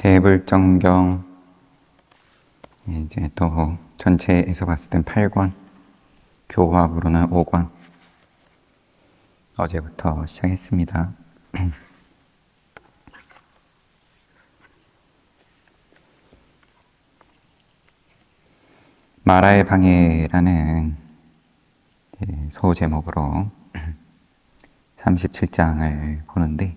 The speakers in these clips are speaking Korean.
대불정경 이제 또 전체에서 봤을 땐 8권, 교화부로는 5권 어제부터 시작했습니다. 마라의 방해라는 소제목으로 37장을 보는데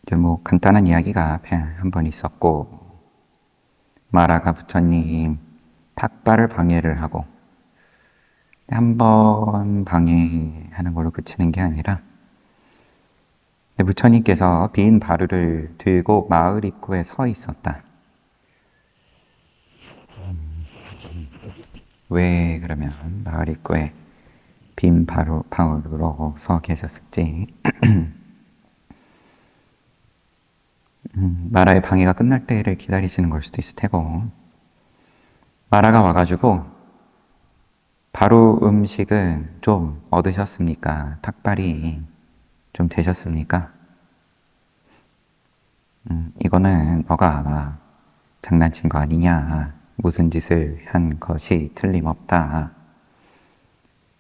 이제 뭐 간단한 이야기가 한 번 있었고, 마라가 부처님 탁발을 방해를 하고, 한 번 방해하는 걸로 그치는 게 아니라 부처님께서 빈 바루를 들고 마을 입구에 서 있었다. 왜 그러면 마을 입구에 빈 바루로 서 계셨을지 마라의 방해가 끝날 때를 기다리시는 걸 수도 있을 테고, 마라가 와가지고 바로 음식은 좀 얻으셨습니까? 탁발이 좀 되셨습니까? 이거는 너가 장난친 거 아니냐, 무슨 짓을 한 것이 틀림없다.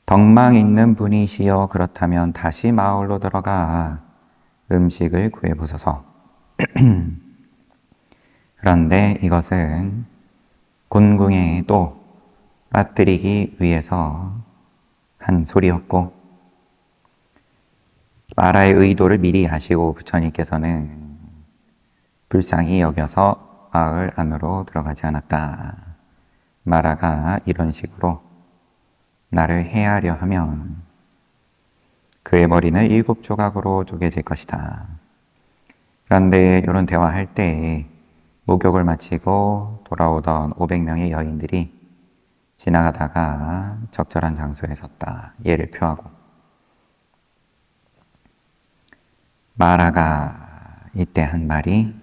덕망 있는 분이시여 그렇다면 다시 마을로 들어가 음식을 구해보소서. 그런데 이것은 곤궁에 또 빠뜨리기 위해서 한 소리였고, 마라의 의도를 미리 아시고 부처님께서는 불쌍히 여겨서 마을 안으로 들어가지 않았다. 마라가 이런 식으로 나를 해하려 하면 그의 머리는 7조각으로 쪼개질 것이다. 그런데 이런 대화할 때 목욕을 마치고 돌아오던 500명의 여인들이 지나가다가 적절한 장소에 섰다. 예를 표하고, 마라가 이때 한 말이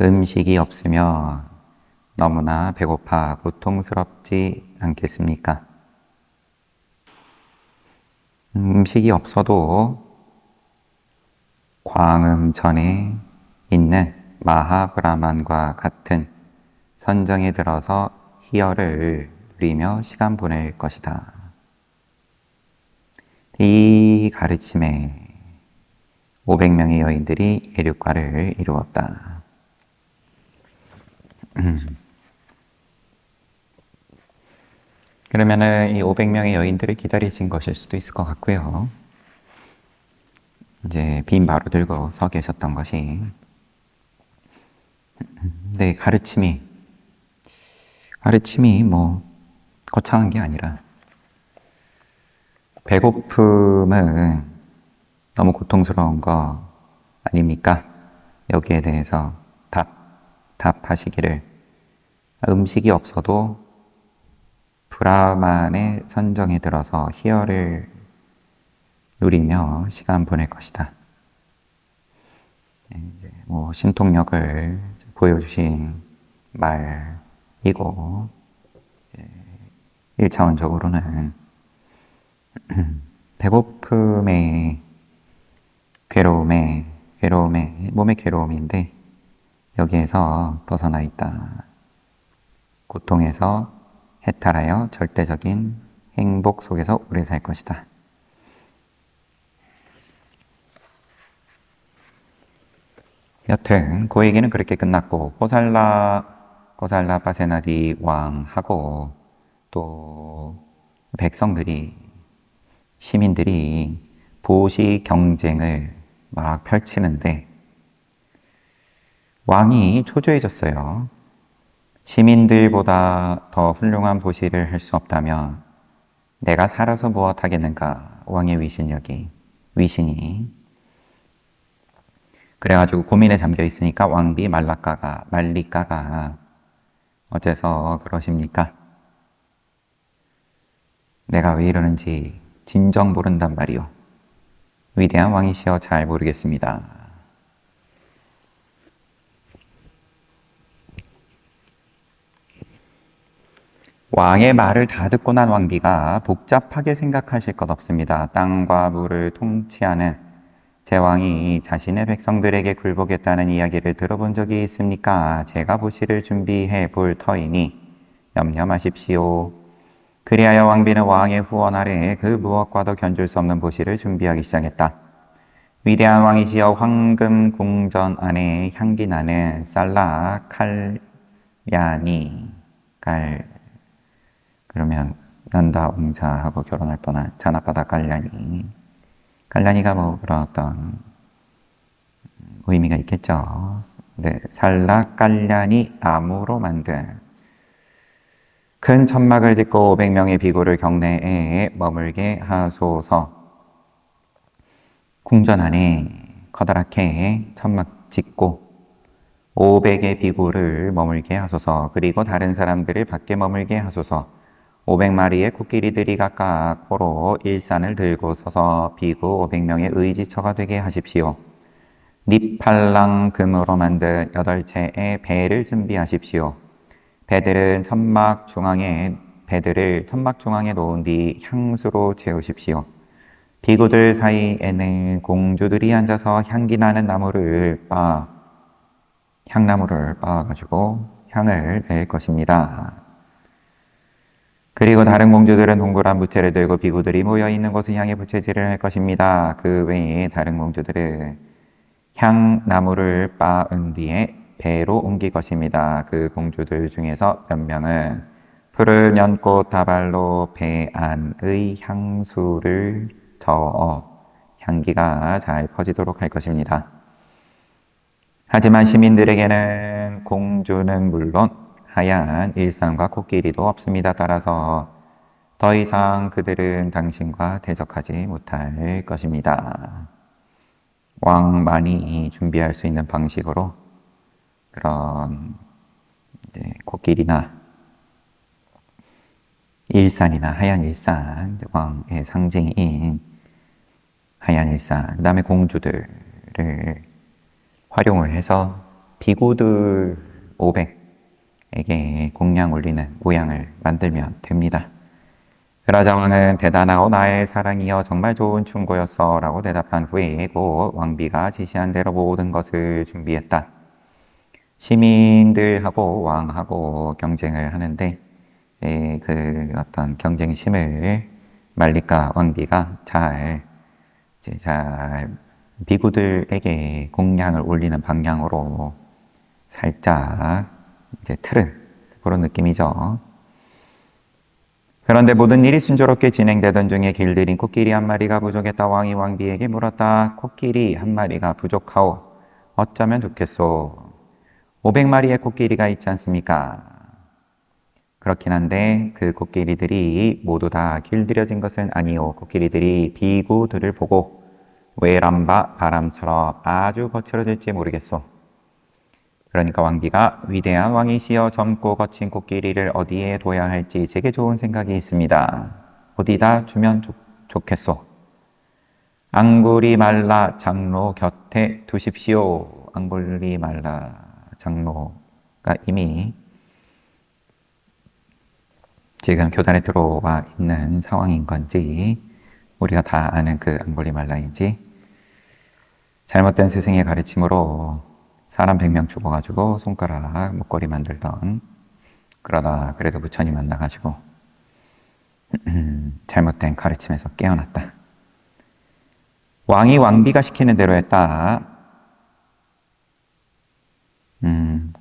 음식이 없으며 너무나 배고파 고통스럽지 않겠습니까? 음식이 없어도 광음전에 있는 마하브라만과 같은 선정에 들어서 희열을 누리며 시간 보낼 것이다. 이 가르침에 500명의 여인들이 예륙과를 이루었다. 그러면은 이 500명의 여인들을 기다리신 것일 수도 있을 것 같고요. 이제 빈 바로 들고 서 계셨던 것이, 근데 가르침이 뭐 거창한 게 아니라, 배고픔은 너무 고통스러운 거 아닙니까? 여기에 대해서 답하시기를, 음식이 없어도 브라만의 선정에 들어서 희열을 누리며 시간 보낼 것이다. 이제 뭐 신통력을 보여주신 말이고, 1차원적으로는 배고픔의 괴로움의 몸의 괴로움인데 여기에서 벗어나 있다. 고통에서 해탈하여 절대적인 행복 속에서 오래 살 것이다. 여튼 그 얘기는 그렇게 끝났고, 고살라 파세나디 왕하고 또 백성들이, 시민들이 보시 경쟁을 막 펼치는데 왕이 초조해졌어요. 시민들보다 더 훌륭한 보시를 할 수 없다면 내가 살아서 무엇하겠는가, 왕의 위신이. 그래가지고 고민에 잠겨 있으니까 왕비 말리까가 어째서 그러십니까? 내가 왜 이러는지 진정 모른단 말이오. 위대한 왕이시여 잘 모르겠습니다. 왕의 말을 다 듣고 난 왕비가 복잡하게 생각하실 것 없습니다. 땅과 물을 통치하는 제왕이 자신의 백성들에게 굴복했다는 이야기를 들어본 적이 있습니까? 제가 보시를 준비해 볼 터이니 염려 마십시오. 그리하여 왕비는 왕의 후원 아래 그 무엇과도 견줄 수 없는 보시를 준비하기 시작했다. 위대한 왕이시여, 황금 궁전 안에 향기 나는 쌀라 칼야니 그러면 난다 옹자하고 결혼할 뻔한 잔앞바다 깔냐니가 뭐 그런 어떤 의미가 있겠죠. 네, 살라 깔냐니 나무로 만든 큰 천막을 짓고 500명의 비구를 경내에 머물게 하소서. 궁전 안에 커다랗게 천막 짓고 500의 비구를 머물게 하소서. 그리고 다른 사람들을 밖에 머물게 하소서. 500마리의 코끼리들이 각각 코로 일산을 들고 서서 비구 500명의 의지처가 되게 하십시오. 니팔랑 금으로 만든 8채의 배를 준비하십시오. 배들을 천막 중앙에 놓은 뒤 향수로 채우십시오. 비구들 사이에는 공주들이 앉아서 향기 나는 향나무를 빻아가지고 향을 낼 것입니다. 그리고 다른 공주들은 동그란 부채를 들고 비구들이 모여있는 곳을 향해 부채질을 할 것입니다. 그 외에 다른 공주들은 향나무를 빻은 뒤에 배로 옮길 것입니다. 그 공주들 중에서 몇 명은 푸른 연꽃 다발로 배 안의 향수를 저어 향기가 잘 퍼지도록 할 것입니다. 하지만 시민들에게는 공주는 물론 하얀 일산과 코끼리도 없습니다. 따라서 더 이상 그들은 당신과 대적하지 못할 것입니다. 왕만이 준비할 수 있는 방식으로 그런 코끼리나 일산이나 하얀 일산, 왕의 상징인 하얀 일산, 그 다음에 공주들을 활용을 해서 비구들 500에게 공양 올리는 모양을 만들면 됩니다. 그러자 왕은 대단하고 나의 사랑이여 정말 좋은 충고였어 라고 대답한 후에 곧 왕비가 지시한 대로 모든 것을 준비했다. 시민들하고 왕하고 경쟁을 하는데 그 어떤 경쟁심을 말리카 왕비가 잘 비구들에게 공양을 올리는 방향으로 살짝 틀은 그런 느낌이죠. 그런데 모든 일이 순조롭게 진행되던 중에 길들인 코끼리 한 마리가 부족했다. 왕이 왕비에게 물었다. 코끼리 한 마리가 부족하오. 어쩌면 좋겠소. 500마리의 코끼리가 있지 않습니까? 그렇긴 한데 그 코끼리들이 모두 다 길들여진 것은 아니오. 코끼리들이 비구들을 보고 외람바 바람처럼 아주 거칠어질지 모르겠소. 그러니까 왕비가 위대한 왕이시여 젊고 거친 코끼리를 어디에 둬야 할지 제게 좋은 생각이 있습니다. 어디다 주면 좋겠소. 앙구리말라 장로 곁에 두십시오. 앙구리말라 장로가 이미 지금 교단에 들어와 있는 상황인 건지 우리가 다 아는 그 앙구리말라인지 잘못된 스승의 가르침으로 사람 100명 죽어가지고 손가락 목걸이 만들던, 그러다 그래도 부처님 만나가지고 잘못된 가르침에서 깨어났다. 왕이 왕비가 시키는 대로 했다.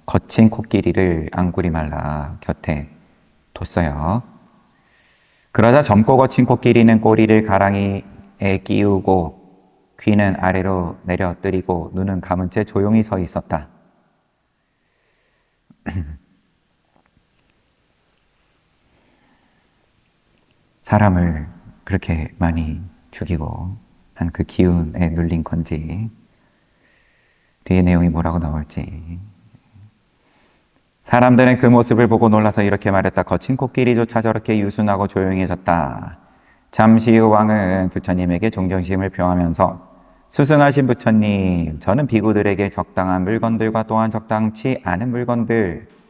거친 코끼리를 앙구리말라 곁에 뒀어요. 그러자 젊고 거친 코끼리는 꼬리를 가랑이에 끼우고 귀는 아래로 내려뜨리고 눈은 감은 채 조용히 서 있었다. 사람을 그렇게 많이 죽이고 한 그 기운에 눌린 건지 뒤에 내용이 뭐라고 나올지. 사람들은 그 모습을 보고 놀라서 이렇게 말했다. 거친 코끼리조차 저렇게 유순하고 조용해졌다. 잠시 후 왕은 부처님에게 존경심을 표하면서 수승하신 부처님, 저는 비구들에게 적당한 물건들과 또한 적당치 않은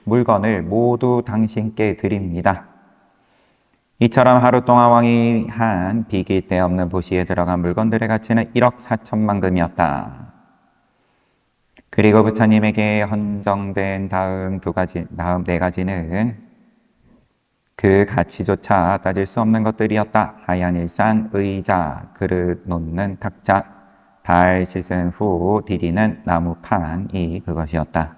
물건을 모두 당신께 드립니다. 이처럼 하루 동안 왕이 한 비길 데 없는 보시에 들어간 물건들의 가치는 1억 4천만 금이었다. 그리고 부처님에게 헌정된 다음 네 가지는 그 가치조차 따질 수 없는 것들이었다. 하얀 일산, 의자, 그릇 놓는 탁자, 발 씻은 후 디디는 나무판이 그것이었다.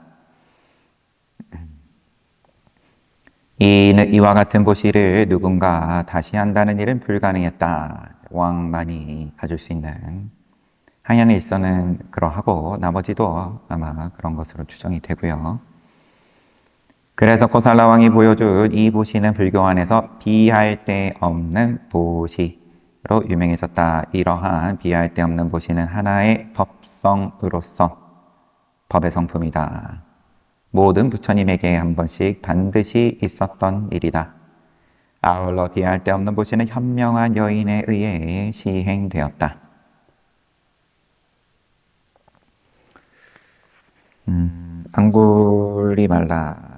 이와 같은 보시를 누군가 다시 한다는 일은 불가능했다. 왕만이 가질 수 있는 하얀 일선은 그러하고 나머지도 아마 그런 것으로 추정이 되고요. 그래서 코살라 왕이 보여준 이 보시는 불교 안에서 비할 데 없는 보시로 유명해졌다. 이러한 비할 데 없는 보시는 하나의 법성으로서 법의 성품이다. 모든 부처님에게 한 번씩 반드시 있었던 일이다. 아울러 비할 데 없는 보시는 현명한 여인에 의해 시행되었다. 앙굴리말라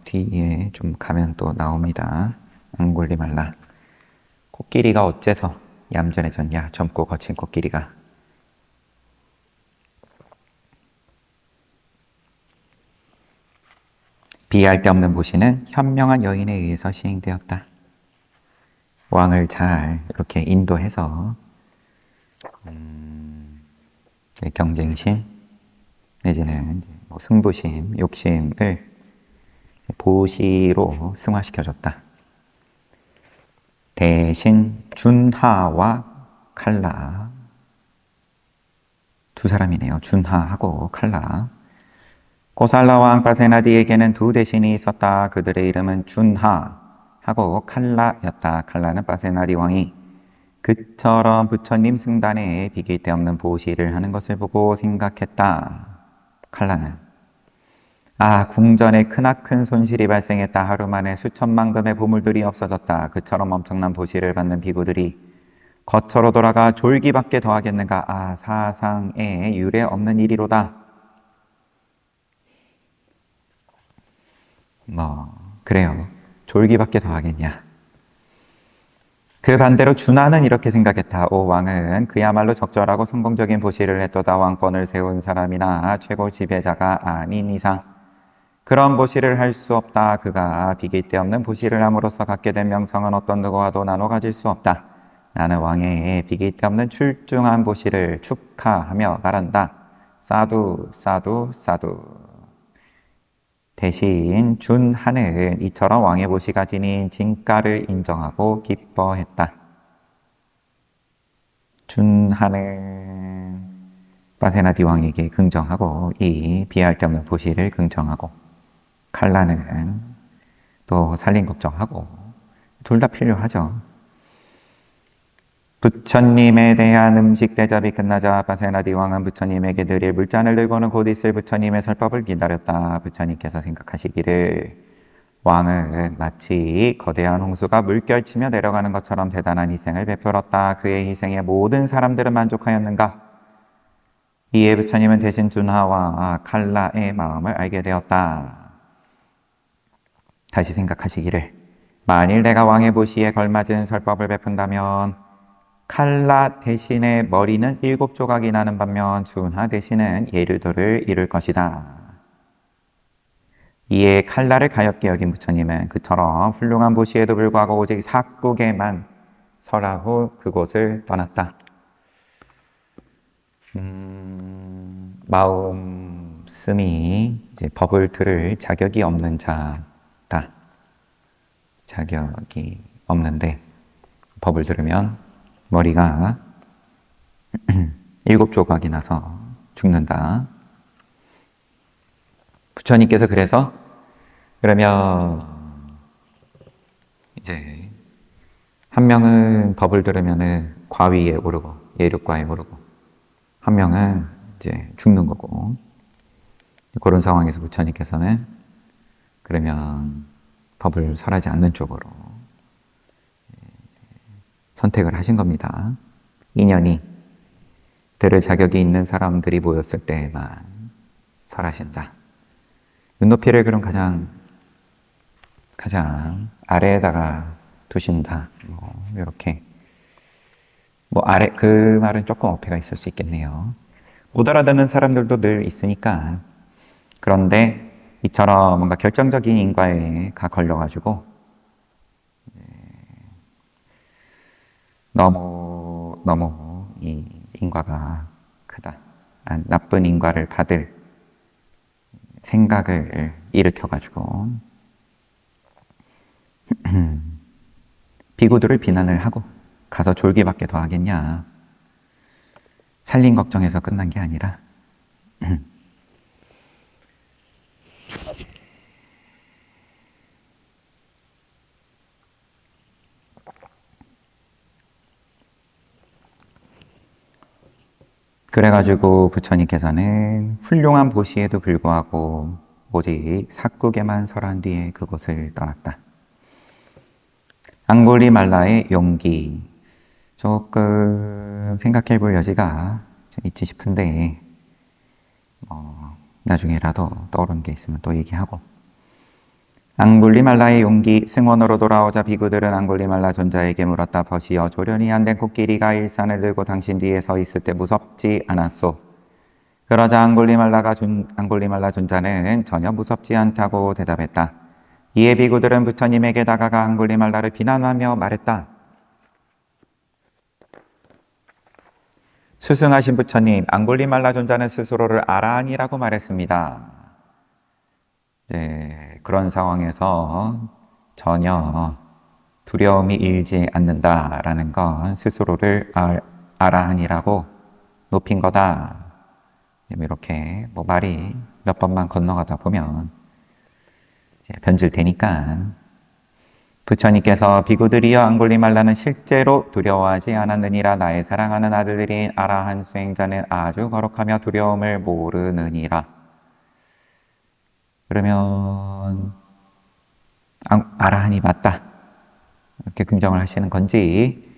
뒤에 좀 가면 또 나옵니다. 앙굴리말라. 코끼리가 어째서 얌전해졌냐? 젊고 거친 코끼리가. 비할 데 없는 보시는 현명한 여인에 의해서 시행되었다. 왕을 잘 이렇게 인도해서 경쟁심 내지는 뭐 승부심, 욕심을 보시로 승화시켜줬다. 대신 준하와 칼라 두 사람이네요. 준하하고 칼라. 코살라 왕 파세나디에게는 두 대신이 있었다. 그들의 이름은 준하하고 칼라였다. 칼라는 파세나디 왕이 그처럼 부처님 승단에 비길 데 없는 보시를 하는 것을 보고 생각했다. 칼라는 궁전에 크나큰 손실이 발생했다. 하루 만에 수천만 금의 보물들이 없어졌다. 그처럼 엄청난 보시를 받는 비구들이 거처로 돌아가 졸기밖에 더하겠는가. 사상에 유례 없는 일이로다. 그래요. 졸기밖에 더하겠냐. 그 반대로 준하는 이렇게 생각했다. 오 왕은 그야말로 적절하고 성공적인 보시를 했도다. 왕권을 세운 사람이나 최고 지배자가 아닌 이상 그런 보시를 할 수 없다. 그가 비길 데 없는 보시를 함으로써 갖게 된 명성은 어떤 누구와도 나눠 가질 수 없다. 나는 왕의 비길 데 없는 출중한 보시를 축하하며 말한다. 사두 사두 사두. 대신 준하는 이처럼 왕의 보시가 지닌 진가를 인정하고 기뻐했다. 준하는 파세나디 왕에게 긍정하고 이 비할 데 없는 보시를 긍정하고 칼라는 또 살림 걱정하고 둘 다 필요하죠. 부처님에 대한 음식 대접이 끝나자 파세나디 왕은 부처님에게 드릴 물잔을 들고는 곧 있을 부처님의 설법을 기다렸다. 부처님께서 생각하시기를 왕은 마치 거대한 홍수가 물결치며 내려가는 것처럼 대단한 희생을 베풀었다. 그의 희생에 모든 사람들은 만족하였는가? 이에 부처님은 대신 준하와 칼라의 마음을 알게 되었다. 다시 생각하시기를 만일 내가 왕의 보시에 걸맞은 설법을 베푼다면 칼라 대신에 머리는 7조각이 나는 반면 준하 대신은 예류도를 이룰 것이다. 이에 칼라를 가엾게 여긴 부처님은 그처럼 훌륭한 보시에도 불구하고 오직 사국에만 설하후 그곳을 떠났다. 마음씀이 이제 법을 들을 자격이 없는 자다. 자격이 없는데 법을 들으면 머리가 7조각이 나서 죽는다. 부처님께서 그러면 이제 한 명은 법을 들으면은 과위에 오르고 예륙과에 오르고 한 명은 이제 죽는 거고 그런 상황에서 부처님께서는 그러면 법을 설하지 않는 쪽으로 선택을 하신 겁니다. 인연이 들을 자격이 있는 사람들이 모였을 때만 설하신다. 눈높이를 그럼 가장 아래에다가 두신다. 이렇게. 아래, 그 말은 조금 어폐가 있을 수 있겠네요. 못 알아듣는 사람들도 늘 있으니까. 그런데 이처럼 뭔가 결정적인 인과가 걸려가지고 너무 이 인과가 크다. 나쁜 인과를 받을 생각을 일으켜가지고 비구들을 비난을 하고 가서 졸기밖에 더 하겠냐. 살림 걱정해서 끝난 게 아니라 그래가지고 부처님께서는 훌륭한 보시에도 불구하고 오직 삭국에만 설한 뒤에 그곳을 떠났다. 앙골리말라의 용기, 조금 생각해 볼 여지가 좀 있지 싶은데 나중에라도 떠오르는 게 있으면 또 얘기하고. 앙굴리말라의 용기, 승원으로 돌아오자 비구들은 앙굴리말라 존자에게 물었다. 버시여, 조련이 안 된 코끼리가 일산을 들고 당신 뒤에 서 있을 때 무섭지 않았소? 그러자 앙굴리말라 존자는 전혀 무섭지 않다고 대답했다. 이에 비구들은 부처님에게 다가가 앙굴리말라를 비난하며 말했다. 수승하신 부처님, 앙굴리말라 존자는 스스로를 아라한이라고 말했습니다. 네, 그런 상황에서 전혀 두려움이 일지 않는다라는 건 스스로를 아라한이라고 높인 거다. 이렇게 말이 몇 번만 건너가다 보면 변질되니까. 부처님께서 비구들이여, 앙굴리말라는 실제로 두려워하지 않았느니라. 나의 사랑하는 아들들인 아라한 수행자는 아주 거룩하며 두려움을 모르느니라. 그러면 아라한이 맞다, 이렇게 긍정을 하시는 건지.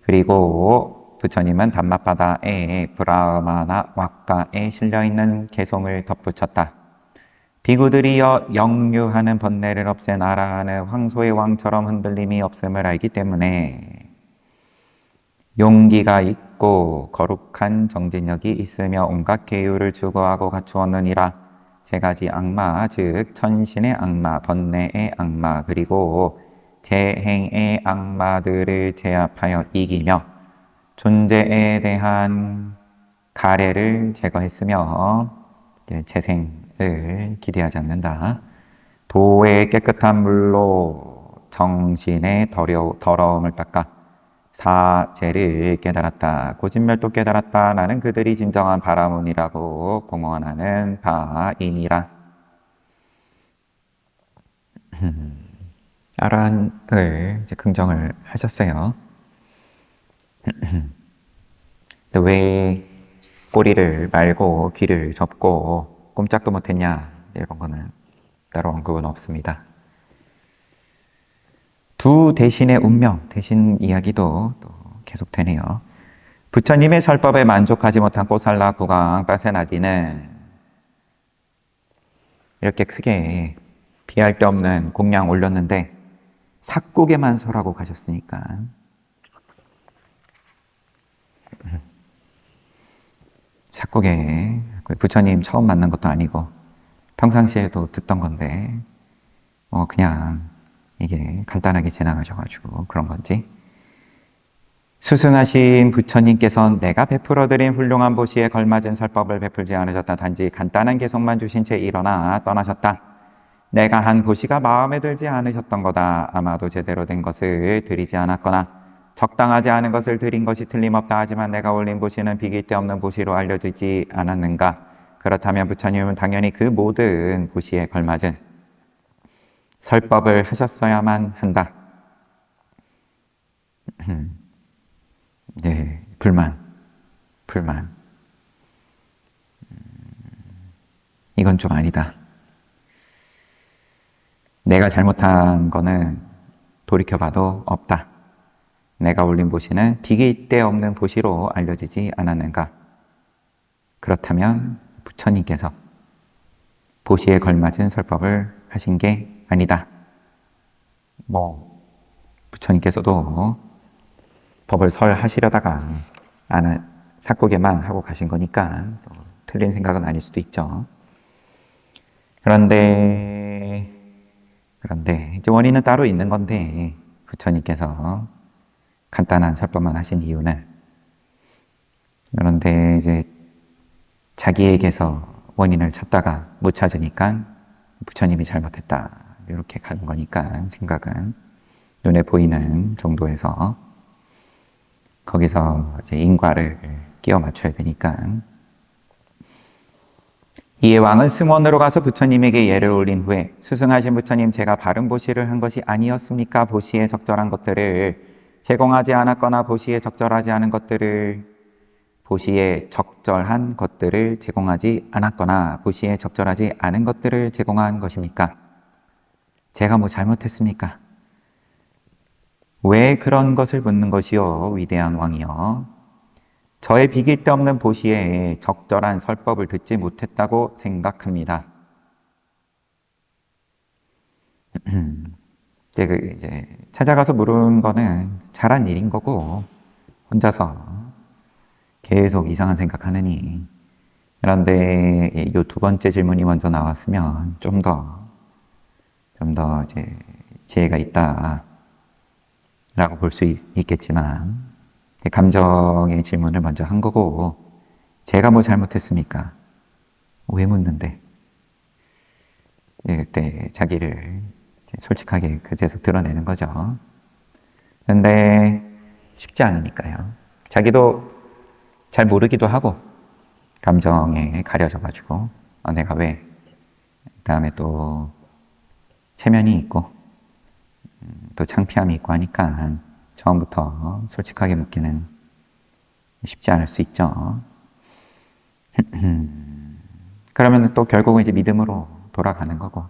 그리고 부처님은 담마바다에 브라마나 왁가에 실려있는 개송을 덧붙였다. 비구들이여, 역류하는 번뇌를 없앤 아라한은 황소의 왕처럼 흔들림이 없음을 알기 때문에 용기가 있고 거룩한 정진력이 있으며 온갖 계율을 추구하고 갖추었느니라. 세 가지 악마, 즉 천신의 악마, 번뇌의 악마, 그리고 재행의 악마들을 제압하여 이기며 존재에 대한 가래를 제거했으며 재생을 기대하지 않는다. 도의 깨끗한 물로 정신의 더러움을 닦아 사죄를 깨달았다. 고진멸도 깨달았다. 나는 그들이 진정한 바라문이라고 공언하는 바이니라. 아란을 이제 긍정을 하셨어요. 근데 왜 꼬리를 말고 귀를 접고 꼼짝도 못했냐, 이런 거는 따로 언급은 없습니다. 두 대신의 운명, 대신 이야기도 또 계속되네요. 부처님의 설법에 만족하지 못한 꼬살라 국왕 빠세나디는 이렇게 크게 비할 데 없는 공양 올렸는데 삭국에만 설하고 가셨으니까 삭국에 부처님 처음 만난 것도 아니고 평상시에도 듣던 건데 그냥 이게 간단하게 지나가셔가지고 그런 건지. 수승하신 부처님께서는 내가 베풀어드린 훌륭한 보시에 걸맞은 설법을 베풀지 않으셨다. 단지 간단한 개송만 주신 채 일어나 떠나셨다. 내가 한 보시가 마음에 들지 않으셨던 거다. 아마도 제대로 된 것을 드리지 않았거나 적당하지 않은 것을 드린 것이 틀림없다. 하지만 내가 올린 보시는 비길 데 없는 보시로 알려지지 않았는가? 그렇다면 부처님은 당연히 그 모든 보시에 걸맞은 설법을 하셨어야만 한다. 네, 불만. 이건 좀 아니다. 내가 잘못한 거는 돌이켜봐도 없다. 내가 올린 보시는 비길 데 없는 보시로 알려지지 않았는가? 그렇다면 부처님께서 보시에 걸맞은 설법을 하신 게 아니다. 부처님께서도 법을 설하시려다가 삭구게만 하고 가신 거니까 틀린 생각은 아닐 수도 있죠. 그런데 이제 원인은 따로 있는 건데 부처님께서 간단한 설법만 하신 이유는, 그런데 이제 자기에게서 원인을 찾다가 못 찾으니까 부처님이 잘못했다 이렇게 가는 거니까, 생각은 눈에 보이는 정도에서 거기서 이제 인과를 끼워 맞춰야 되니까. 이에 왕은 승원으로 가서 부처님에게 예를 올린 후에, 수승하신 부처님, 제가 바른 보시를 한 것이 아니었습니까? 보시에 적절한 것들을 제공하지 않았거나 보시에 적절하지 않은 것들을, 보시에 적절한 것들을 제공하지 않았거나 보시에 적절하지 않은 것들을 제공한 것입니까? 제가 뭐 잘못했습니까? 왜 그런 것을 묻는 것이요, 위대한 왕이여? 저의 비길 데 없는 보시에 적절한 설법을 듣지 못했다고 생각합니다. 이제 찾아가서 물은 거는 잘한 일인 거고, 혼자서 계속 이상한 생각하느니. 그런데 이 두 번째 질문이 먼저 나왔으면 좀 더 이제 지혜가 있다라고 볼 수 있겠지만, 감정의 질문을 먼저 한 거고, 제가 뭐 잘못했습니까? 왜 묻는데? 그때 자기를 솔직하게 그제서 드러내는 거죠. 그런데 쉽지 않으니까요. 자기도 잘 모르기도 하고, 감정에 가려져가지고, 내가 왜? 그다음에 또 체면이 있고, 또 창피함이 있고 하니까 처음부터 솔직하게 묻기는 쉽지 않을 수 있죠. 그러면 또 결국은 이제 믿음으로 돌아가는 거고,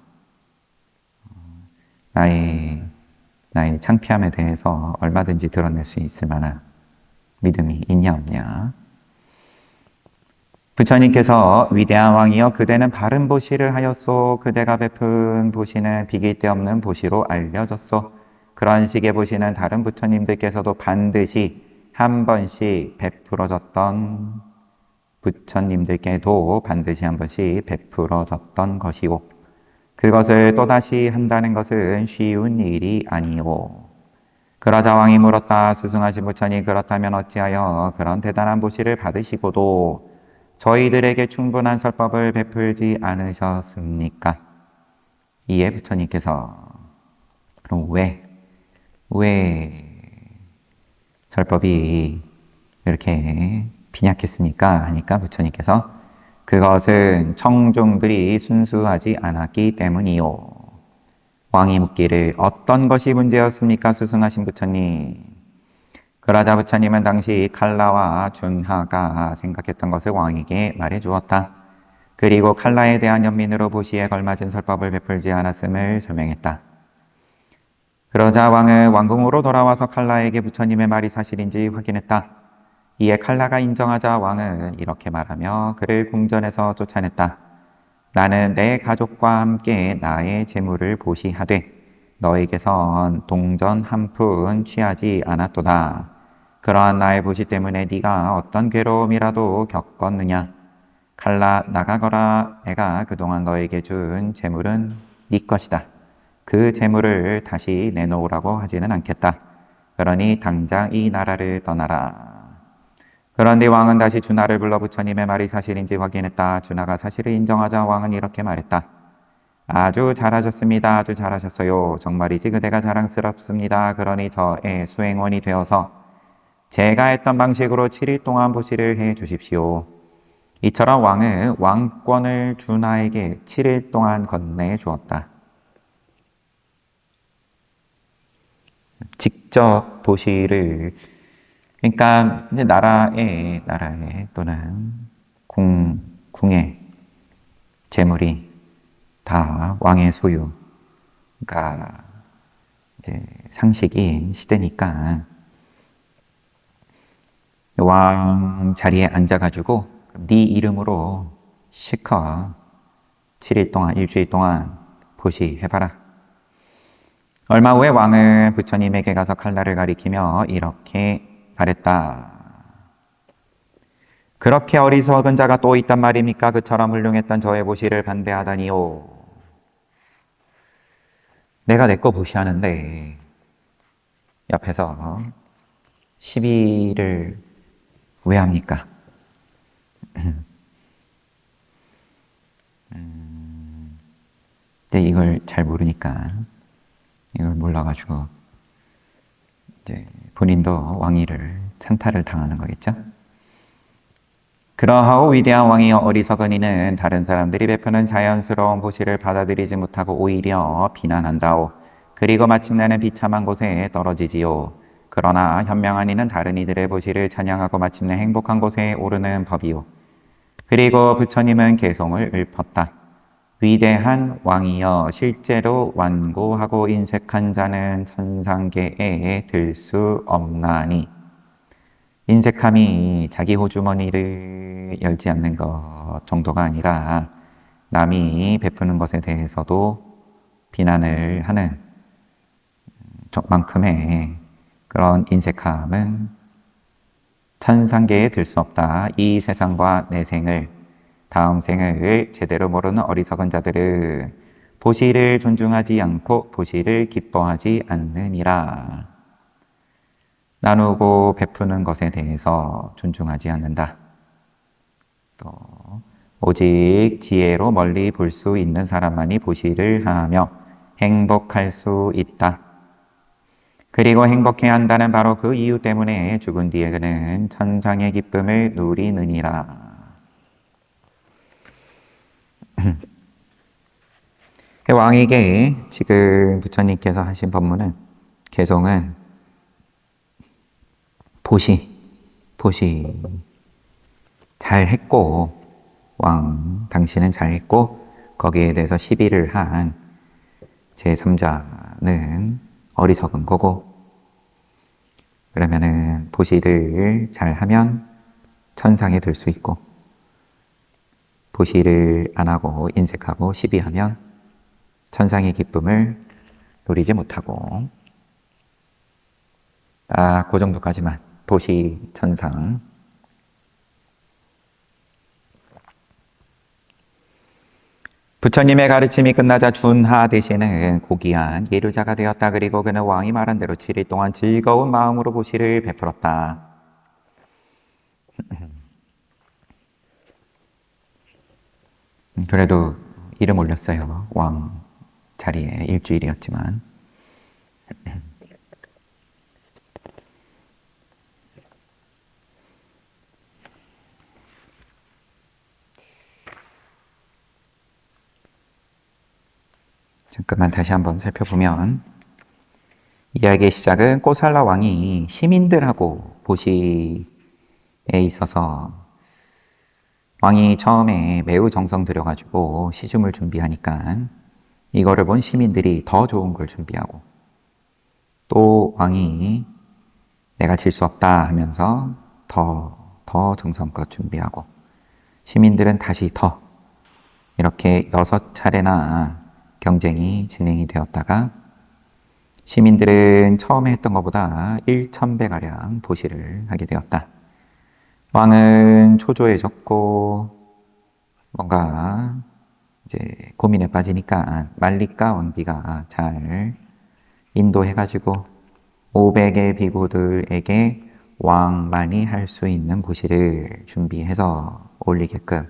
나의 창피함에 대해서 얼마든지 드러낼 수 있을 만한 믿음이 있냐 없냐. 부처님께서 위대한 왕이여, 그대는 바른 보시를 하였소. 그대가 베푼 보시는 비길 데 없는 보시로 알려졌소. 그런 식의 보시는 다른 부처님들께서도 반드시 한 번씩 베풀어졌던, 부처님들께도 반드시 한 번씩 베풀어졌던 것이오. 그것을 또다시 한다는 것은 쉬운 일이 아니오. 그러자 왕이 물었다. 수승하신 부처님, 그렇다면 어찌하여 그런 대단한 보시를 받으시고도 저희들에게 충분한 설법을 베풀지 않으셨습니까? 이에 부처님께서, 그럼 왜 설법이 이렇게 빈약했습니까? 하니까 부처님께서, 그것은 청중들이 순수하지 않았기 때문이요. 왕이 묻기를, 어떤 것이 문제였습니까? 수승하신 부처님. 그러자 부처님은 당시 칼라와 준하가 생각했던 것을 왕에게 말해 주었다. 그리고 칼라에 대한 연민으로 보시에 걸맞은 설법을 베풀지 않았음을 설명했다. 그러자 왕은 왕궁으로 돌아와서 칼라에게 부처님의 말이 사실인지 확인했다. 이에 칼라가 인정하자 왕은 이렇게 말하며 그를 궁전에서 쫓아냈다. 나는 내 가족과 함께 나의 재물을 보시하되 너에게선 동전 한 푼 취하지 않았도다. 그러한 나의 보시 때문에 네가 어떤 괴로움이라도 겪었느냐? 칼라, 나가거라. 내가 그동안 너에게 준 재물은 네 것이다. 그 재물을 다시 내놓으라고 하지는 않겠다. 그러니 당장 이 나라를 떠나라. 그런데 왕은 다시 준하를 불러 부처님의 말이 사실인지 확인했다. 준하가 사실을 인정하자 왕은 이렇게 말했다. 아주 잘하셨습니다. 아주 잘하셨어요. 정말이지 그대가 자랑스럽습니다. 그러니 저의 수행원이 되어서 제가 했던 방식으로 7일 동안 보시를 해 주십시오. 이처럼 왕은 왕권을 준하에게 7일 동안 건네 주었다. 직접 보시를, 그러니까 이제 나라에 또는 궁의 재물이 다 왕의 소유가 이제 상식인 시대니까 왕 자리에 앉아가지고 네 이름으로 실컷 7일 동안, 일주일 동안 보시 해봐라. 얼마 후에 왕은 부처님에게 가서 칼날을 가리키며 이렇게 말했다. 그렇게 어리석은 자가 또 있단 말입니까? 그처럼 훌륭했던 저의 보시를 반대하다니요. 내가 내 거 보시하는데 옆에서 시비를 왜 합니까? 근데 이걸 잘 모르니까, 이걸 몰라가지고 이제 본인도 왕위를 찬탈을 당하는 거겠죠. 그러하오 위대한 왕이여 어리석은 이는 다른 사람들이 베푸는 자연스러운 보시를 받아들이지 못하고 오히려 비난한다오. 그리고 마침내는 비참한 곳에 떨어지지요. 그러나 현명한 이는 다른 이들의 보시를 찬양하고 마침내 행복한 곳에 오르는 법이요. 그리고 부처님은 개송을 읊었다. 위대한 왕이여 실제로 완고하고 인색한 자는 천상계에 들 수 없나니. 인색함이 자기 호주머니를 열지 않는 것 정도가 아니라 남이 베푸는 것에 대해서도 비난을 하는 만큼의 그런 인색함은 천상계에 들 수 없다. 이 세상과 내 생을, 다음 생을 제대로 모르는 어리석은 자들은 보시를 존중하지 않고 보시를 기뻐하지 않느니라. 나누고 베푸는 것에 대해서 존중하지 않는다. 또 오직 지혜로 멀리 볼 수 있는 사람만이 보시를 하며 행복할 수 있다. 그리고 행복해야 한다는 바로 그 이유 때문에 죽은 뒤에 그는 천상의 기쁨을 누리느니라. 왕에게 지금 부처님께서 하신 법문은, 개송은 보시 잘했고, 왕 당신은 잘했고, 거기에 대해서 시비를 한 제3자는 어리석은 거고, 그러면은 보시를 잘하면 천상에 들 수 있고, 보시를 안 하고 인색하고 시비하면 천상의 기쁨을 누리지 못하고, 딱 그 정도까지만, 보시 천상. 부처님의 가르침이 끝나자 준하 대신은 고귀한 예류자가 되었다. 그리고 그는 왕이 말한 대로 7일 동안 즐거운 마음으로 보시를 베풀었다. 그래도 이름 올렸어요. 왕 자리에 일주일이었지만. 잠깐만 다시 한번 살펴보면, 이야기의 시작은 꼬살라 왕이 시민들하고 보시에 있어서, 왕이 처음에 매우 정성 들여가지고 시중을 준비하니까 이거를 본 시민들이 더 좋은 걸 준비하고, 또 왕이 내가 질 수 없다 하면서 더 정성껏 준비하고, 시민들은 다시 더, 이렇게 6차례나 경쟁이 진행이 되었다가 시민들은 처음에 했던 것보다 1,000배가량 보시를 하게 되었다. 왕은 초조해졌고 뭔가 이제 고민에 빠지니까 말리까 왕비가 잘 인도해가지고 500의 비구들에게 왕만이 할 수 있는 보시를 준비해서 올리게끔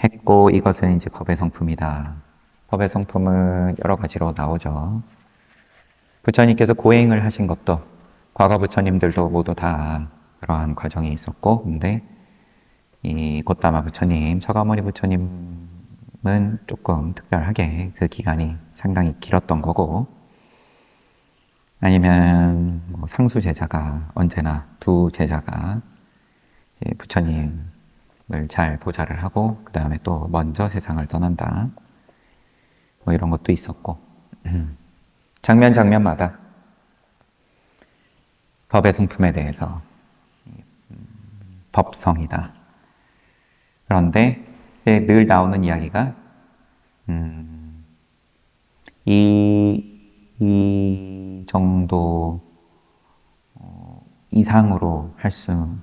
했고, 이것은 이제 법의 성품이다. 법의 성품은 여러 가지로 나오죠. 부처님께서 고행을 하신 것도, 과거 부처님들도 모두 다 그러한 과정이 있었고, 근데 이 곶다마 부처님, 서가모니 부처님은 조금 특별하게 그 기간이 상당히 길었던 거고, 아니면 뭐 상수 제자가, 언제나 두 제자가 부처님을 잘 보좌를 하고 그 다음에 또 먼저 세상을 떠난다, 뭐 이런 것도 있었고, 장면마다 법의 성품에 대해서 법성이다. 그런데 늘 나오는 이야기가, 이 이 정도 이상으로 할 수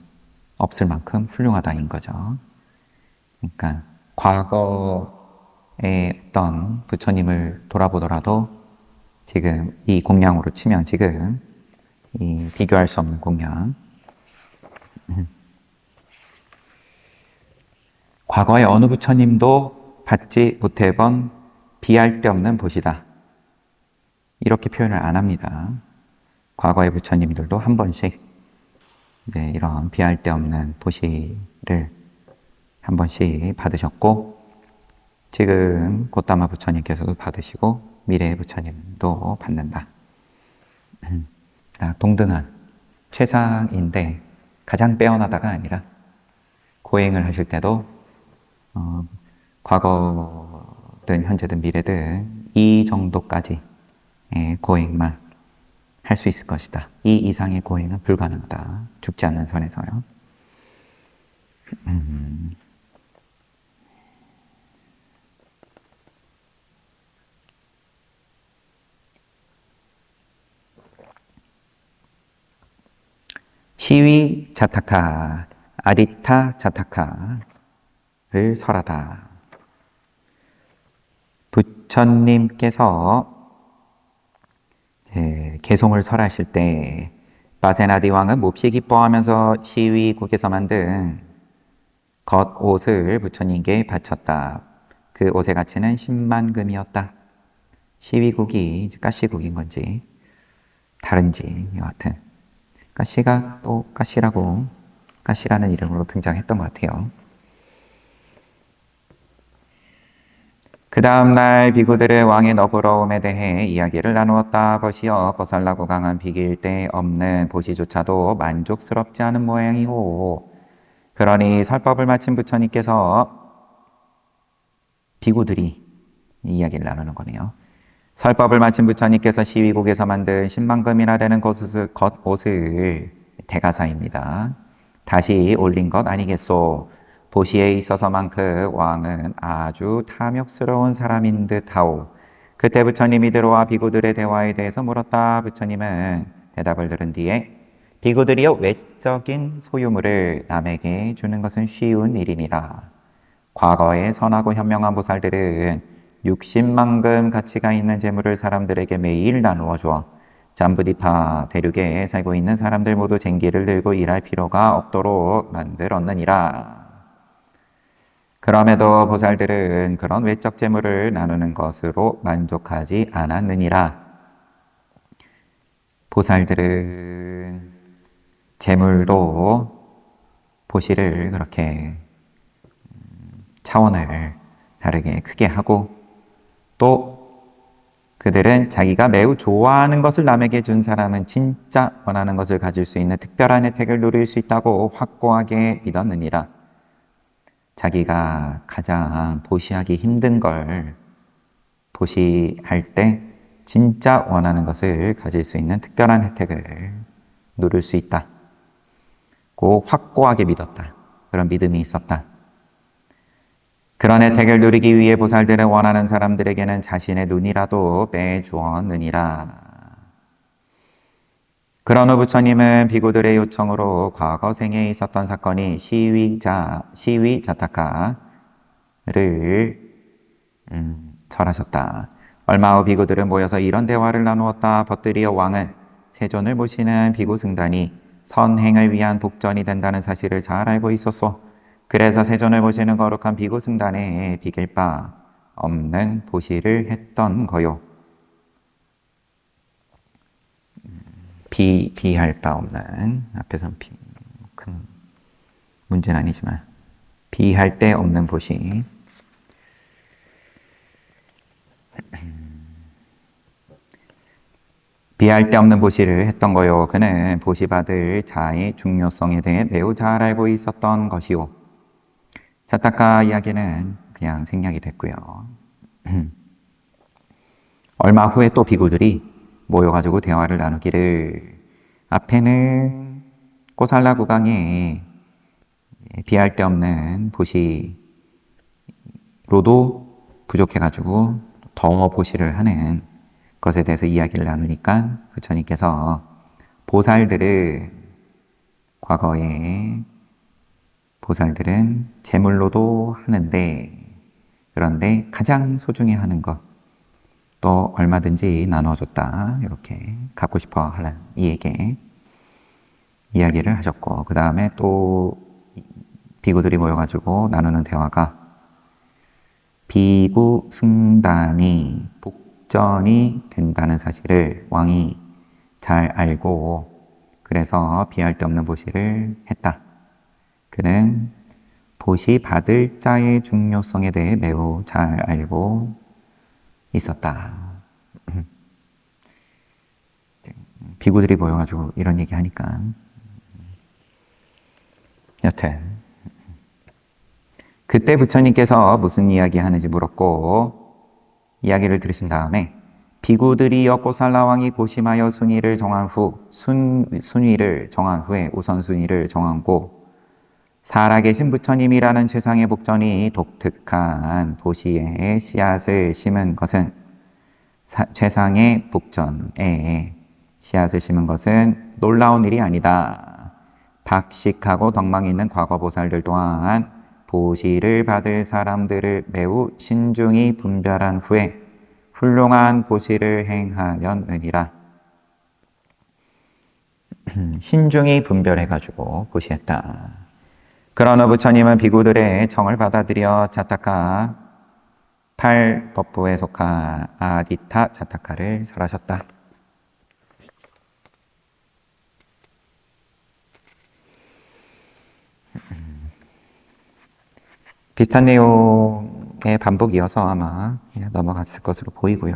없을 만큼 훌륭하다인 거죠. 그러니까 과거의 어떤 부처님을 돌아보더라도 지금 이 공양으로 치면 지금 이 비교할 수 없는 공양. 과거의 어느 부처님도 받지 못해본 비할 데 없는 보시다. 이렇게 표현을 안 합니다. 과거의 부처님들도 한 번씩 이런 비할 데 없는 보시를 한 번씩 받으셨고, 지금 고따마 부처님께서도 받으시고 미래의 부처님도 받는다. 동등한 최상인데 가장 빼어나다가 아니라 고행을 하실 때도 과거든 현재든 미래든 이 정도까지 고행만 할 수 있을 것이다. 이 이상의 고행은 불가능하다. 죽지 않는 선에서요. 시위 자타카, 아리타 자타카를 설하다. 부처님께서 개송을 설하실 때 바세나디 왕은 몹시 기뻐하면서 시위국에서 만든 겉옷을 부처님께 바쳤다. 그 옷의 가치는 10만 금이었다. 시위국이 까시국인 건지 다른지 여하튼 까시가 또 까시라는 이름으로 등장했던 것 같아요. 그 다음날 비구들의 왕의 너그러움에 대해 이야기를 나누었다. 것이여 거살라고 강한 비길 데 없는 보시조차도 만족스럽지 않은 모양이오. 그러니 설법을 마친 부처님께서 비구들이 이야기를 나누는 거네요. 설법을 마친 부처님께서 시위국에서 만든 10만 금이나 되는 겉옷을 대가사입니다. 다시 올린 것 아니겠소. 보시에 있어서만큼 왕은 아주 탐욕스러운 사람인 듯하오. 그때 부처님이 들어와 비구들의 대화에 대해서 물었다. 부처님은 대답을 들은 뒤에 비구들이여 외적인 소유물을 남에게 주는 것은 쉬운 일이니라. 과거에 선하고 현명한 보살들은 60만 금 가치가 있는 재물을 사람들에게 매일 나누어 주어 잠부디파 대륙에 살고 있는 사람들 모두 쟁기를 들고 일할 필요가 없도록 만들었느니라. 그럼에도 보살들은 그런 외적 재물을 나누는 것으로 만족하지 않았느니라. 보살들은 재물도 보시를 그렇게 차원을 다르게 크게 하고 또 그들은 자기가 매우 좋아하는 것을 남에게 준 사람은 진짜 원하는 것을 가질 수 있는 특별한 혜택을 누릴 수 있다고 확고하게 믿었느니라. 자기가 가장 보시하기 힘든 걸 보시할 때 진짜 원하는 것을 가질 수 있는 특별한 혜택을 누릴 수 있다고 확고하게 믿었다. 그런 믿음이 있었다. 그런 혜택을 누리기 위해 보살들은 원하는 사람들에게는 자신의 눈이라도 빼주었느니라. 그런 후 부처님은 비구들의 요청으로 과거 생에 있었던 사건이 시위 자타카를 절하셨다. 얼마 후 비구들은 모여서 이런 대화를 나누었다. 벗들이여 왕은 세존을 모시는 비구 승단이 선행을 위한 복전이 된다는 사실을 잘 알고 있었소. 그래서 세존을 모시는 거룩한 비구 승단에 비길 바 없는 보시를 했던 거요. 비할 바 없는, 앞에서는 큰 문제는 아니지만 비할 데 없는 보시. 비할 데 없는 보시를 했던 거요. 그는 보시받을 자의 중요성에 대해 매우 잘 알고 있었던 것이요. 자타카 이야기는 그냥 생략이 됐고요. 얼마 후에 또 비구들이 모여가지고 대화를 나누기를 앞에는 꼬살라 구강에 비할 데 없는 보시로도 부족해가지고 더 보시를 하는 것에 대해서 이야기를 나누니까 부처님께서 과거에 보살들은 제물로도 하는데, 그런데 가장 소중히 하는 것, 또 얼마든지 나눠줬다. 이렇게 갖고 싶어 하는 이에게 이야기를 하셨고, 그 다음에 또 비구들이 모여가지고 나누는 대화가 비구 승단이 복전이 된다는 사실을 왕이 잘 알고 그래서 비할 데 없는 보시를 했다. 그는 보시 받을 자의 중요성에 대해 매우 잘 알고 있었다. 비구들이 모여가지고 이런 얘기 하니까 여튼 그때 부처님께서 무슨 이야기 하는지 물었고 이야기를 들으신 다음에 비구들이여 꼬살라왕이 고심하여 순위를 정한 후에 우선순위를 정하고 살아계신 부처님이라는 최상의 복전이 독특한 보시에 씨앗을 심은 것은 최상의 복전에 씨앗을 심은 것은 놀라운 일이 아니다. 박식하고 덕망이 있는 과거보살들 또한 보시를 받을 사람들을 매우 신중히 분별한 후에 훌륭한 보시를 행하였느니라. 신중히 분별해가지고 보시했다. 그러나 부처님은 비구들의 청을 받아들여 자타카 8법부에 속한 아디타 자타카를 설하셨다. 비슷한 내용의 반복이어서 아마 넘어갔을 것으로 보이고요.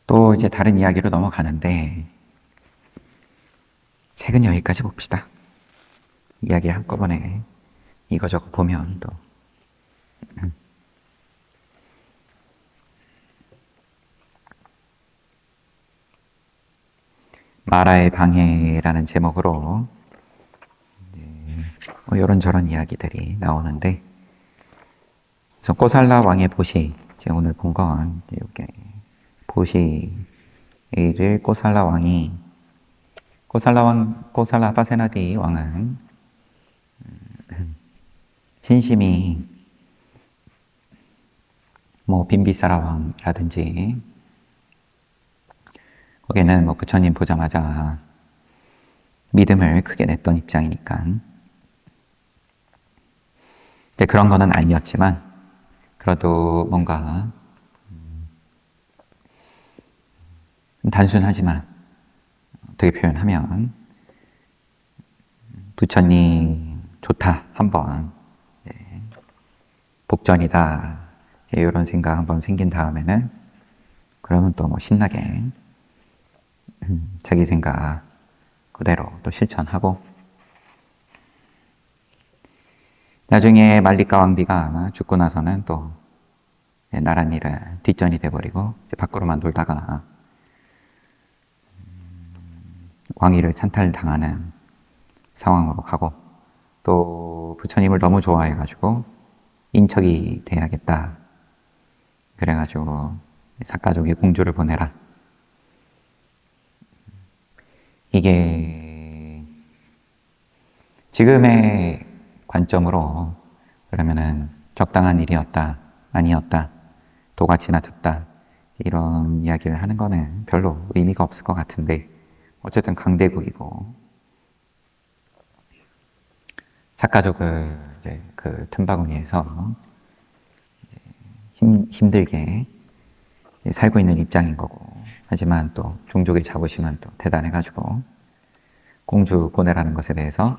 또 이제 다른 이야기로 넘어가는데 책은 여기까지 봅시다. 이야기 한꺼번에 이거저거 보면 또 마라의 방해라는 제목으로 이런저런 이야기들이 나오는데 그래서 꼬살라 왕의 보시, 제가 오늘 본 건 이렇게 보시를 꼬살라 왕이 꼬살라 파세나디 왕은 신심이 빈비사라 왕이라든지 거기는 부처님 보자마자 믿음을 크게 냈던 입장이니까 이제 그런 거는 아니었지만 그래도 뭔가 단순하지만 어떻게 표현하면 부처님 좋다 한번 복전이다 이런 생각 한번 생긴 다음에는 그러면 또 신나게 자기 생각 그대로 또 실천하고 나중에 말리카 왕비가 죽고 나서는 또 나란 일은 뒷전이 돼버리고 이제 밖으로만 돌다가 왕위를 찬탈당하는 상황으로 가고 또 부처님을 너무 좋아해가지고 인척이 돼야겠다. 그래가지고 사가족에 공주를 보내라. 이게 지금의 관점으로 그러면은 적당한 일이었다, 아니었다, 도가 지나쳤다 이런 이야기를 하는 거는 별로 의미가 없을 것 같은데 어쨌든 강대국이고 사가족을 이제 그 틈바구니에서 이제 힘들게 살고 있는 입장인 거고 하지만 또 종족의 자부심은 또 대단해가지고 공주 보내라는 것에 대해서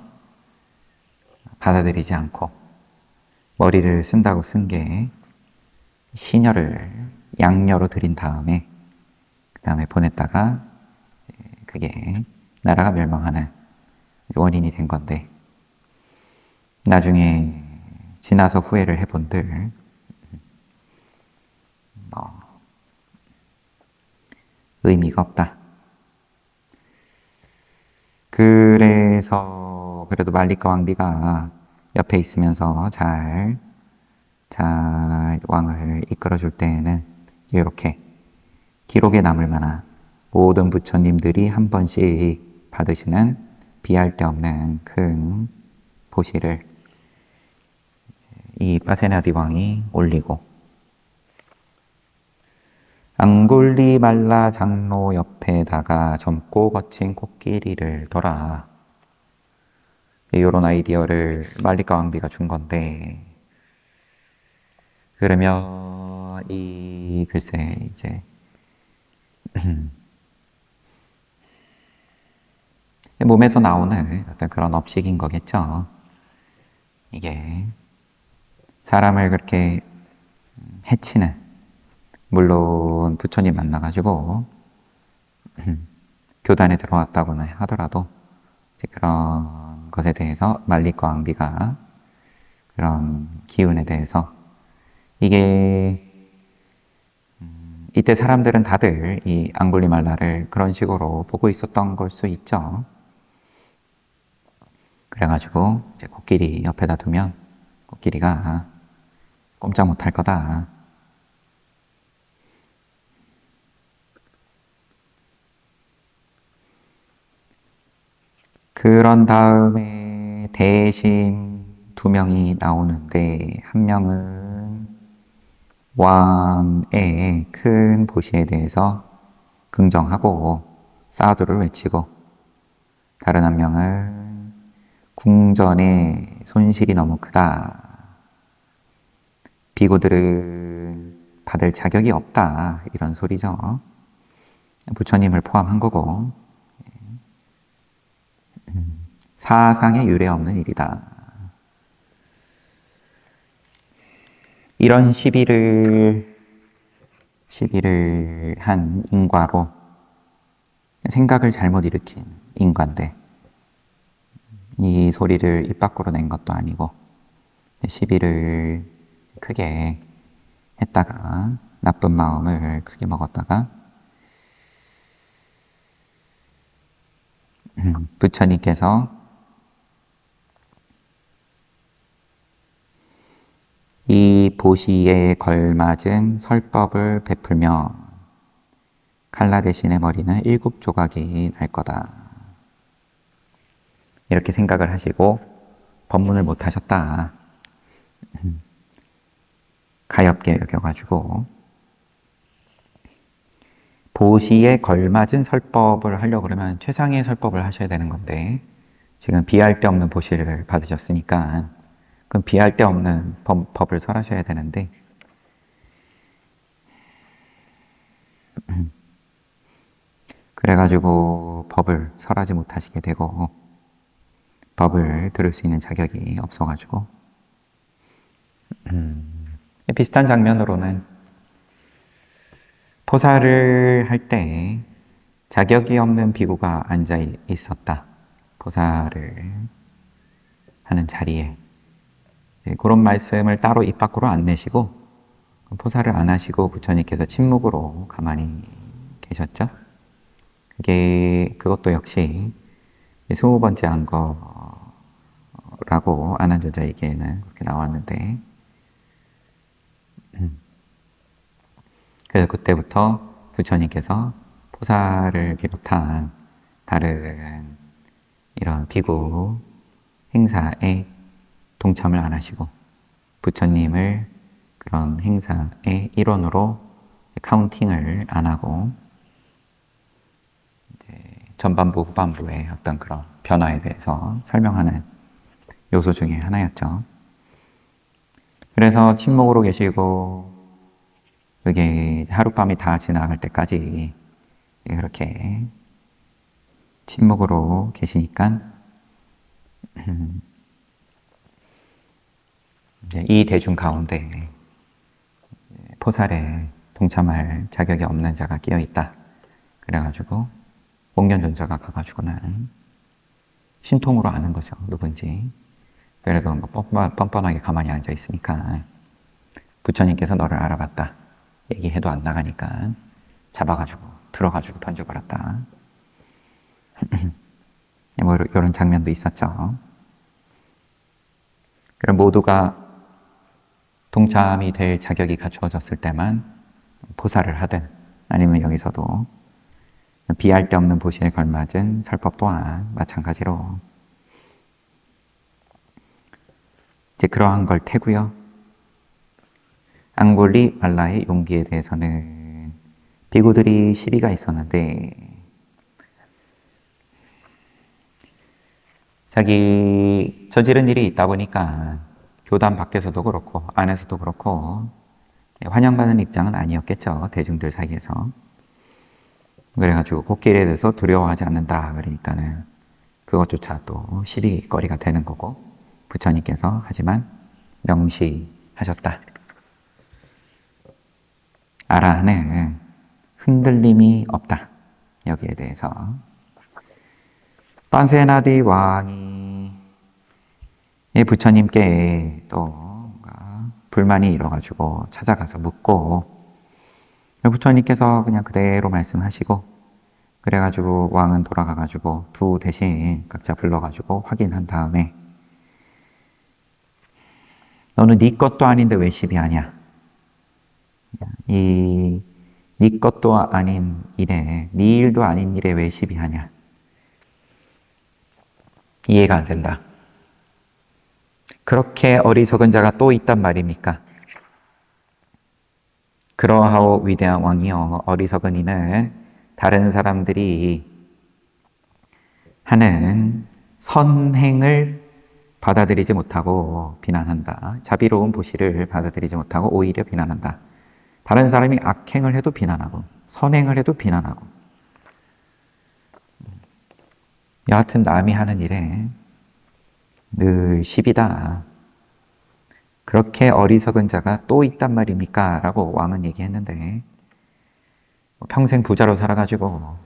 받아들이지 않고 머리를 쓴다고 쓴 게 시녀를 양녀로 들인 다음에 그 다음에 보냈다가 그게 나라가 멸망하는 원인이 된 건데 나중에 지나서 후회를 해본들 의미가 없다. 그래서 그래도 말리과 왕비가 옆에 있으면서 잘 왕을 이끌어줄 때에는 이렇게 기록에 남을 만한 모든 부처님들이 한 번씩 받으시는 비할 데 없는 큰 보시를 이 파세나디 왕이 올리고, 앙굴리말라 장로 옆에다가 젊고 거친 코끼리를 둬라. 이런 아이디어를 말리카 왕비가 준 건데, 그러면 글쎄 이제 몸에서 나오는 어떤 그런 업식인 거겠죠. 이게 사람을 그렇게 해치는, 물론 부처님 만나가지고 교단에 들어왔다고는 하더라도 이제 그런 것에 대해서 말리과 왕비가 그런 기운에 대해서 이게 이때 사람들은 다들 이 앙굴리말라를 그런 식으로 보고 있었던 걸 수 있죠. 그래가지고 이제 코끼리 옆에다 두면 코끼리가 꼼짝 못할 거다. 그런 다음에 대신 두 명이 나오는데, 한 명은 왕의 큰 보시에 대해서 긍정하고 사두를 외치고, 다른 한 명은 궁전의 손실이 너무 크다. 비구들은 받을 자격이 없다. 이런 소리죠. 부처님을 포함한 거고, 사상에 유례 없는 일이다. 이런 시비를 한 인과로 생각을 잘못 일으킨 인과인데, 이 소리를 입 밖으로 낸 것도 아니고 시비를 크게 했다가 나쁜 마음을 크게 먹었다가 부처님께서 이 보시에 걸맞은 설법을 베풀며 칼라 대신의 머리는 7조각이 날 거다. 이렇게 생각을 하시고 법문을 못 하셨다. 가엾게 여겨가지고 보시에 걸맞은 설법을 하려고 그러면 최상의 설법을 하셔야 되는 건데, 지금 비할 데 없는 보시를 받으셨으니까 그럼 비할 데 없는 법을 설하셔야 되는데, 그래가지고 법을 설하지 못하시게 되고 법을 들을 수 있는 자격이 없어가지고, 비슷한 장면으로는 포사를 할 때 자격이 없는 비구가 앉아 있었다. 포사를 하는 자리에 그런 말씀을 따로 입 밖으로 안 내시고 포사를 안 하시고 부처님께서 침묵으로 가만히 계셨죠. 그것도 역시 20번째 안거라고 아난조자에게는 그렇게 나왔는데, 그래서 그때부터 부처님께서 포사를 비롯한 다른 이런 비구 행사에 동참을 안 하시고 부처님을 그런 행사의 일원으로 카운팅을 안 하고 이제 전반부 후반부의 어떤 그런 변화에 대해서 설명하는 요소 중에 하나였죠. 그래서 침묵으로 계시고 그게 하룻밤이 다 지나갈 때까지 그렇게 침묵으로 계시니까 이 대중 가운데 포살에 동참할 자격이 없는 자가 끼어 있다. 그래가지고 옥년존자가 가가지고는 신통으로 아는 거죠. 누군지. 그래도 뭐 뻔뻔하게 가만히 앉아 있으니까 부처님께서 너를 알아봤다. 얘기해도 안 나가니까 잡아가지고 들어가지고 던져버렸다. 뭐 이런 장면도 있었죠. 그럼 모두가 동참이 될 자격이 갖추어졌을 때만 보살을 하든 아니면 여기서도 비할 데 없는 보시에 걸맞은 설법 또한 마찬가지로 이제 그러한 걸 태고요. 앙골리 발라의 용기에 대해서는 비구들이 시비가 있었는데 자기 저지른 일이 있다 보니까 교단 밖에서도 그렇고 안에서도 그렇고 환영받는 입장은 아니었겠죠. 대중들 사이에서. 그래가지고 곡길에 대해서 두려워하지 않는다. 그러니까는 그것조차 또 시비거리가 되는 거고 부처님께서 하지만 명시하셨다. 아라는 흔들림이 없다. 여기에 대해서. 판세나디 왕이 부처님께 또 불만이 일어가지고 찾아가서 묻고 부처님께서 그냥 그대로 말씀하시고 그래가지고 왕은 돌아가가지고 두 대신 각자 불러가지고 확인한 다음에 너는 네 것도 아닌데 왜 시비하냐? 네 것도 아닌 일에 네 일도 아닌 일에 왜 시비하냐? 이해가 안 된다. 그렇게 어리석은 자가 또 있단 말입니까? 그러하오 위대한 왕이여, 어리석은 이는 다른 사람들이 하는 선행을 받아들이지 못하고 비난한다. 자비로운 보시를 받아들이지 못하고 오히려 비난한다. 다른 사람이 악행을 해도 비난하고 선행을 해도 비난하고 여하튼 남이 하는 일에 늘 시비다. 그렇게 어리석은 자가 또 있단 말입니까? 라고 왕은 얘기했는데 평생 부자로 살아가지고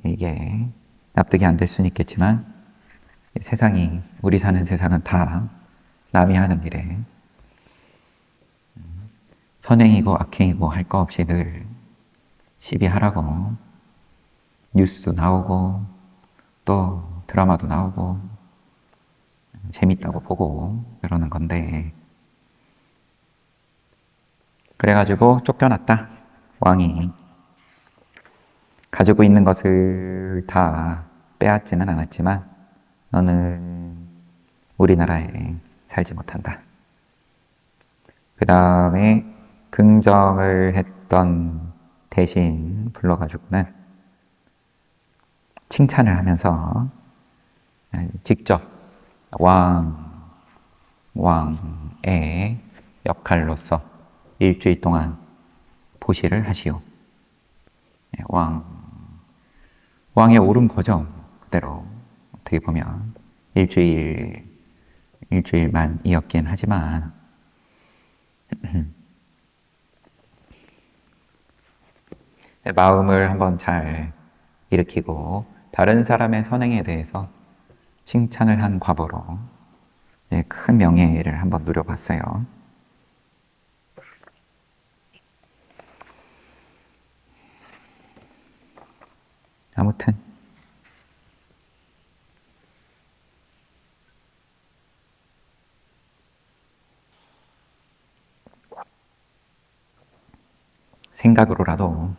이게 납득이 안 될 수는 있겠지만 세상이 우리 사는 세상은 다 남이 하는 일에 선행이고 악행이고 할 거 없이 늘 시비하라고 뉴스도 나오고 또 드라마도 나오고 재밌다고 보고 그러는 건데 그래가지고 쫓겨났다. 왕이 가지고 있는 것을 다 빼앗지는 않았지만 너는 우리나라에 살지 못한다. 그 다음에 긍정을 했던 대신 불러가지고는 칭찬을 하면서 직접 왕의 역할로서 일주일 동안 보시를 하시오. 왕에 오른 거죠. 그대로 어떻게 보면 일주일만이었긴 하지만 마음을 한번 잘 일으키고 다른 사람의 선행에 대해서 칭찬을 한 과보로 큰 명예를 한번 누려봤어요. 아무튼 생각으로라도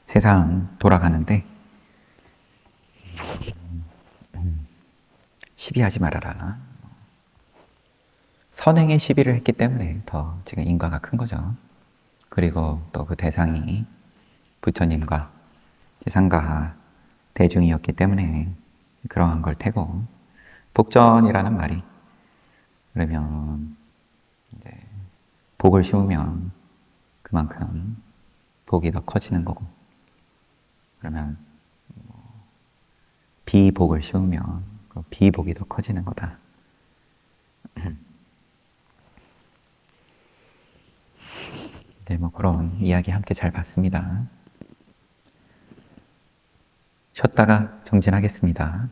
세상 돌아가는데 시비하지 말아라. 선행에 시비를 했기 때문에 더 지금 인과가 큰 거죠. 그리고 또 그 대상이 부처님과 지상가 대중이었기 때문에 그러한 걸 테고 복전이라는 말이 그러면 이제 복을 씌우면 그만큼 복이 더 커지는 거고 그러면 비복을 씌우면 그 비복이 더 커지는 거다. 네, 뭐 그런 이야기 함께 잘 봤습니다. 쉬었다가 정진하겠습니다.